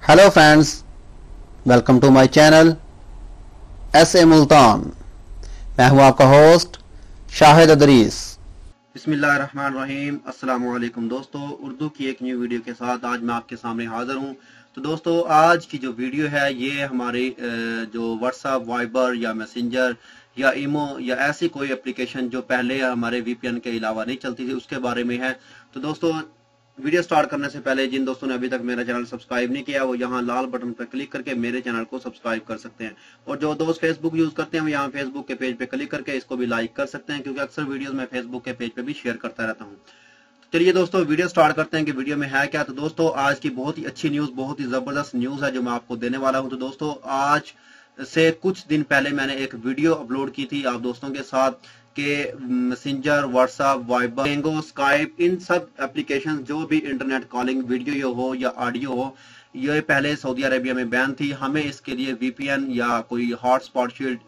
Hello friends, welcome to my channel S A Multan. मैं हूं आपका होस्ट शाहिद अदरीस। बिस्मिल्लाहिर्रहमानिर्रहीम। अस्सलामु अलैकुम दोस्तों, उर्दू की एक न्यू वीडियो के साथ आज मैं आपके सामने हाजिर हूं। तो दोस्तों, आज की जो वीडियो है ये हमारी जो व्हाट्सएप, वाइबर या मैसेंजर या ईमो या ऐसी कोई एप्लीकेशन जो पहले हमारे वीपीएन के अलावा नहीं चलती थी उसके बारे में है। तो दोस्तों, वीडियो स्टार्ट करने से पहले जिन दोस्तों ने अभी तक मेरा चैनल सब्सक्राइब नहीं किया वो यहाँ लाल बटन पर क्लिक करके मेरे चैनल को सब्सक्राइब कर सकते हैं। और जो दोस्त फेसबुक यूज करते हैं वो यहाँ फेसबुक के पेज पे क्लिक करके इसको भी लाइक कर सकते हैं, क्योंकि अक्सर वीडियोस मैं फेसबुक के पेज पे भी शेयर करता रहता हूँ। तो चलिए दोस्तों, वीडियो स्टार्ट करते हैं कि वीडियो में है क्या। तो दोस्तों, आज की बहुत ही अच्छी न्यूज, बहुत ही जबरदस्त न्यूज है जो मैं आपको देने वाला हूँ। तो दोस्तों, आज से कुछ दिन पहले मैंने एक वीडियो अपलोड की थी आप दोस्तों के साथ कि messenger, WhatsApp, Viber, Tango, Skype, इन सब एप्लीकेशन जो भी इंटरनेट कॉलिंग वीडियो हो या ऑडियो हो, ये पहले सऊदी अरेबिया में बैन थी। हमें इसके लिए वीपीएन या कोई हॉटस्पॉट शील्ड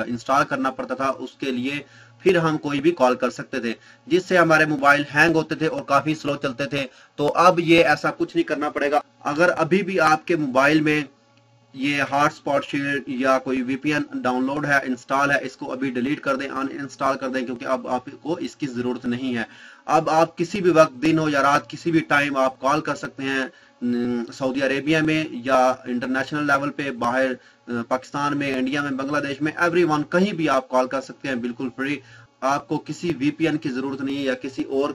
इंस्टॉल करना पड़ता था, उसके लिए फिर हम कोई भी कॉल कर सकते थे, जिससे हमारे मोबाइल हैंग होते थे और काफी स्लो चलते थे। तो अब ये ऐसा कुछ नहीं करना पड़ेगा। अगर अभी भी आपके मोबाइल में ये हॉटस्पॉट शील्ड या कोई वीपीएन डाउनलोड है, इंस्टॉल है, इसको अभी डिलीट कर दें, अनइंस्टॉल कर दें, क्योंकि अब आपको इसकी जरूरत नहीं है। अब आप किसी भी वक्त, दिन हो या रात, किसी भी टाइम आप कॉल कर सकते हैं सऊदी अरेबिया में या इंटरनेशनल लेवल पे, बाहर पाकिस्तान में, इंडिया में, बांग्लादेश में, एवरीवन, कहीं भी आप कॉल कर सकते हैं बिल्कुल फ्री। आपको किसी वीपीएन की जरूरत नहीं है या किसी और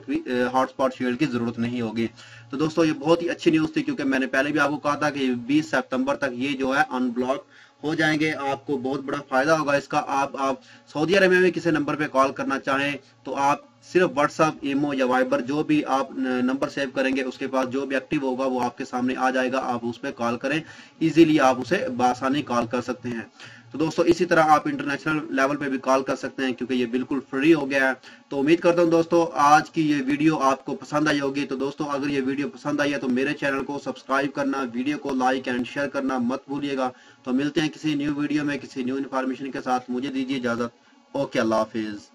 हॉटस्पॉट शील्ड की जरूरत नहीं होगी। तो दोस्तों, ये बहुत ही अच्छी न्यूज थी, क्योंकि मैंने पहले भी आपको कहा था कि 20 सितंबर तक ये जो है अनब्लॉक हो जाएंगे। आपको बहुत बड़ा फायदा होगा इसका। आप सऊदी अरब में किसी नंबर पे कॉल करना चाहें तो आप सिर्फ व्हाट्सएप, ईमो या वाइबर, जो भी आप नंबर सेव करेंगे उसके पास जो भी एक्टिव होगा वो आपके सामने आ जाएगा। आप उस पर कॉल करें, इजीली आप उसे बआसानी कॉल कर सकते हैं। तो दोस्तों, इसी तरह आप इंटरनेशनल लेवल पे भी कॉल कर सकते हैं, क्योंकि ये बिल्कुल फ्री हो गया है। तो उम्मीद करता हूँ दोस्तों आज की ये वीडियो आपको पसंद आई होगी। तो दोस्तों, अगर ये वीडियो पसंद आई है तो मेरे चैनल को सब्सक्राइब करना, वीडियो को लाइक एंड शेयर करना मत भूलिएगा। तो मिलते हैं किसी न्यू वीडियो में किसी न्यू इन्फॉर्मेशन के साथ। मुझे दीजिए इजाजत। ओके, अल्लाह हाफिज।